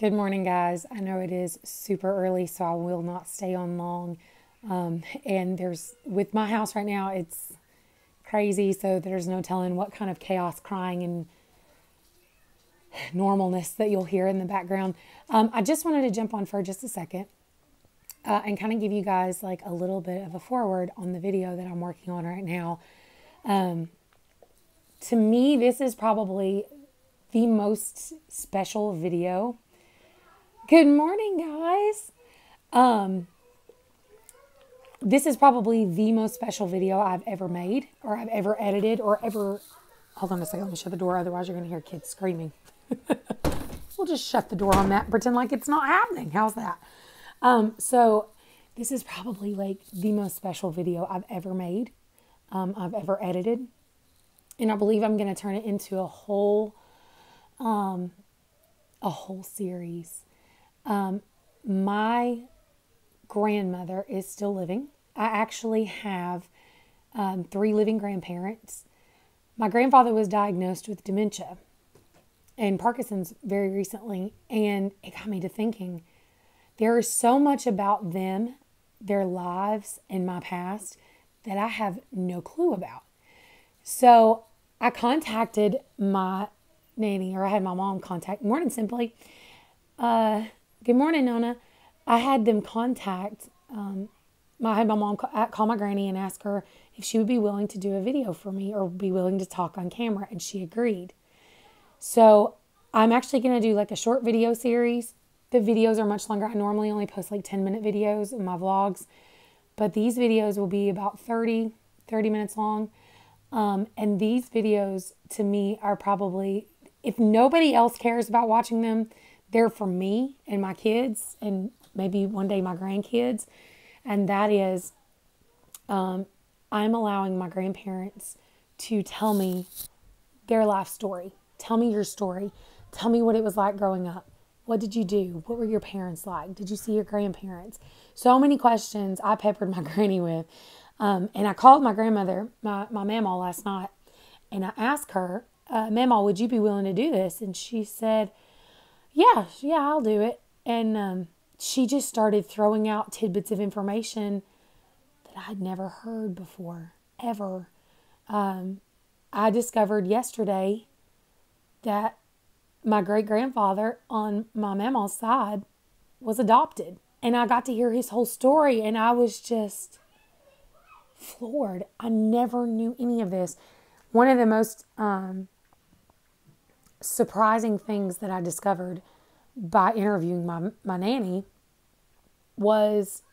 Good morning, guys. I know it is super early, so I will not stay on long. And with my house right now, it's crazy, so there's no telling what kind of chaos, crying, and normalness that you'll hear in the background. I just wanted to jump on for just a second and kind of give you guys like a little bit of a foreword on the video that I'm working on right now. To me, this is probably the most special video. Good morning, guys. This is probably the most special video I've ever made, or I've ever edited, or ever... Hold on a second, let me shut the door, otherwise you're going to hear kids screaming. We'll just shut the door on that and pretend like it's not happening. How's that? So this is probably like the most special video I've ever made, I've ever edited. And I believe I'm going to turn it into a whole series. My grandmother is still living. I actually have 3 living grandparents. My grandfather was diagnosed with dementia and Parkinson's very recently, and it got me to thinking, there is so much about them, their lives, and my past that I have no clue about. So I contacted my nanny, or I had my mom contact, Morning Simply. Good morning, Nona. I had them contact, I had my mom call my granny and ask her if she would be willing to do a video for me or be willing to talk on camera, and she agreed. So I'm actually going to do like a short video series. The videos are much longer. I normally only post like 10-minute videos in my vlogs, but these videos will be about 30 minutes long. And these videos to me are probably, if nobody else cares about watching them, they're for me and my kids and maybe one day my grandkids. And that is, I'm allowing my grandparents to tell me their life story. Tell me your story. Tell me what it was like growing up. What did you do? What were your parents like? Did you see your grandparents? So many questions I peppered my granny with. And I called my grandmother, my mamaw, last night, and I asked her, Mamaw, would you be willing to do this? And she said, yeah, I'll do it. And she just started throwing out tidbits of information that I'd never heard before, ever. I discovered yesterday that my great-grandfather on my mamaw's side was adopted. And I got to hear his whole story, and I was just floored. I never knew any of this. One of the most surprising things that I discovered by interviewing my nanny was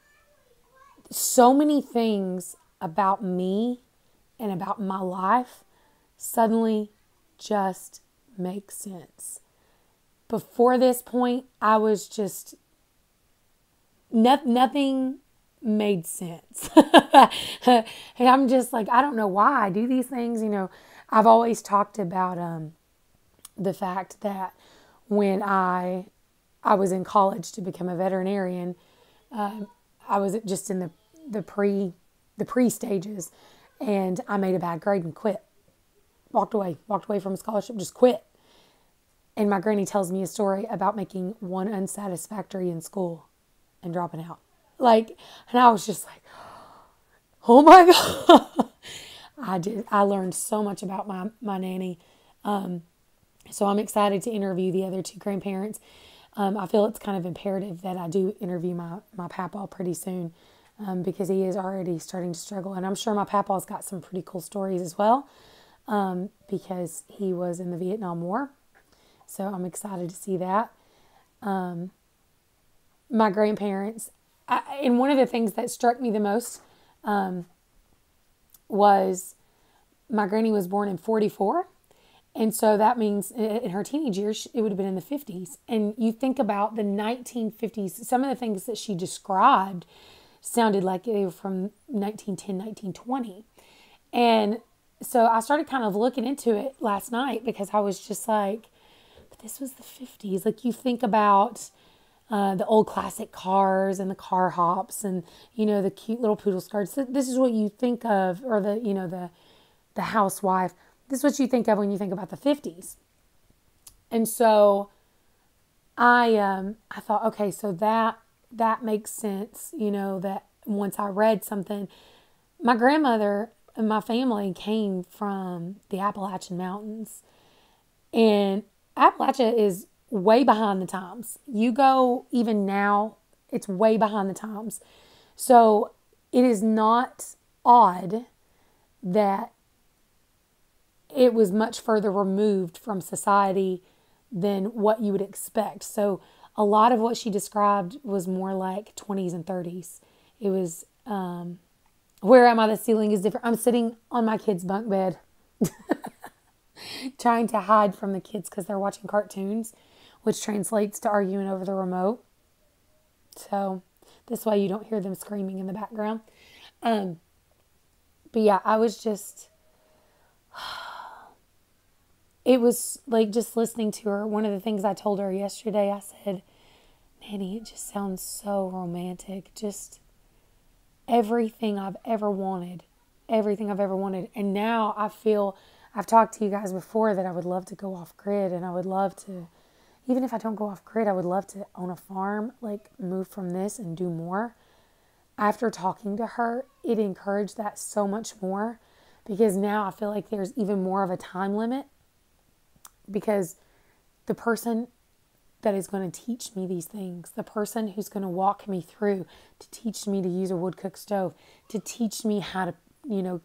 so many things about me and about my life suddenly just make sense. Before this point, I was just, nothing made sense. And I'm just like, I don't know why I do these things. You know, I've always talked about the fact that when I was in college to become a veterinarian, I was just in the pre stages, and I made a bad grade and quit. Walked away from a scholarship, just quit. And my granny tells me a story about making one unsatisfactory in school and dropping out. And I was just like, oh my God. I learned so much about my nanny. So I'm excited to interview the other 2 grandparents. I feel it's kind of imperative that I do interview my papaw pretty soon, because he is already starting to struggle. And I'm sure my papaw's got some pretty cool stories as well, because he was in the Vietnam War. So I'm excited to see that. My grandparents, and one of the things that struck me the most was my granny was born in 44. And so that means in her teenage years, it would have been in the 50s. And you think about the 1950s, some of the things that she described sounded like they were from 1910, 1920. And so I started kind of looking into it last night, because I was just like, but this was the 50s. Like, you think about the old classic cars and the car hops and, you know, the cute little poodle skirts. This is what you think of, or the housewife. This is what you think of when you think about the 50s. And so I thought, okay, so that makes sense, that once I read something, my grandmother and my family came from the Appalachian Mountains, and Appalachia is way behind the times. You go even now, it's way behind the times. So it is not odd that it was much further removed from society than what you would expect. So a lot of what she described was more like 20s and 30s. It was, where am I? The ceiling is different. I'm sitting on my kid's bunk bed trying to hide from the kids because they're watching cartoons, which translates to arguing over the remote. So this way you don't hear them screaming in the background. But yeah, I was just, it was like just listening to her. One of the things I told her yesterday, I said, Nanny, it just sounds so romantic. Just everything I've ever wanted. Everything I've ever wanted. And now I feel, I've talked to you guys before that I would love to go off grid, and I would love to, even if I don't go off grid, I would love to own a farm, like move from this and do more. After talking to her, it encouraged that so much more, because now I feel like there's even more of a time limit, because the person that is going to teach me these things, the person who's going to walk me through, to teach me to use a wood cook stove, to teach me how to,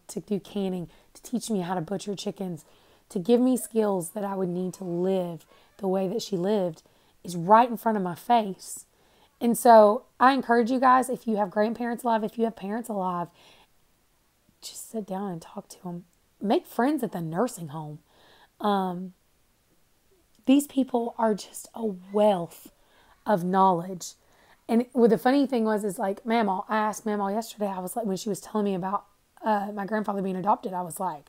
to do canning, to teach me how to butcher chickens, to give me skills that I would need to live the way that she lived, is right in front of my face. And so I encourage you guys, if you have grandparents alive, if you have parents alive, just sit down and talk to them. Make friends at the nursing home. These people are just a wealth of knowledge. And the funny thing is like, Mamaw, I asked Mamaw yesterday, I was like, when she was telling me about my grandfather being adopted, I was like,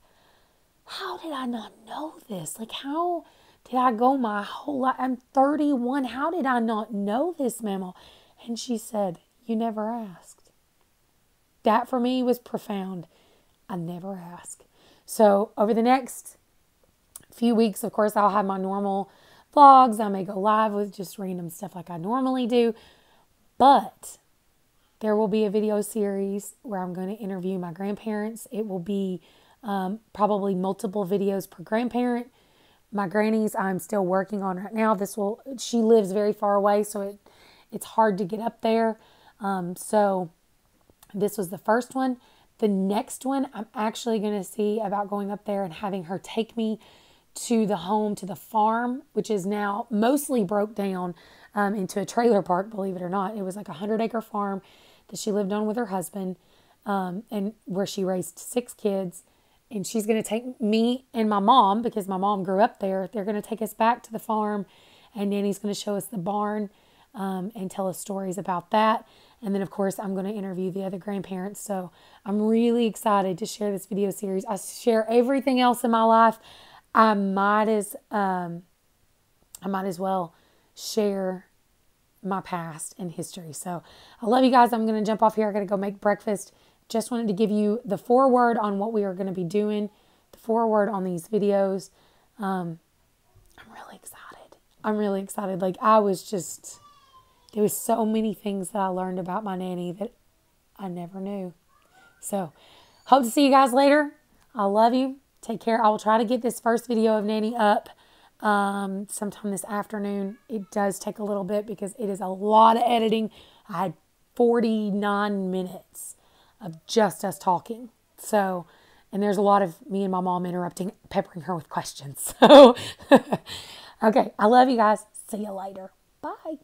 how did I not know this? Like, how did I go my whole life? I'm 31. How did I not know this, Mamaw? And she said, you never asked. That for me was profound. I never asked. So over the next few weeks, of course, I'll have my normal vlogs. I may go live with just random stuff like I normally do. But there will be a video series where I'm going to interview my grandparents. It will be probably multiple videos per grandparent. My grannies, I'm still working on right now. She lives very far away, so it's hard to get up there. So this was the first one. The next one, I'm actually going to see about going up there and having her take me to the home, to the farm, which is now mostly broke down into a trailer park, believe it or not. It was like a 100-acre farm that she lived on with her husband, and where she raised 6 kids. And she's going to take me and my mom, because my mom grew up there. They're going to take us back to the farm, and Nanny's going to show us the barn and tell us stories about that. And then, of course, I'm going to interview the other grandparents. So I'm really excited to share this video series. I share everything else in my life. I might as well share my past and history. So I love you guys. I'm going to jump off here. I got to go make breakfast. Just wanted to give you the foreword on what we are going to be doing, the foreword on these videos. I'm really excited. I'm really excited. Like, there was so many things that I learned about my nanny that I never knew. So hope to see you guys later. I love you. Take care. I will try to get this first video of Nanny up sometime this afternoon. It does take a little bit because it is a lot of editing. I had 49 minutes of just us talking. So, and there's a lot of me and my mom interrupting, peppering her with questions. So, okay. I love you guys. See you later. Bye.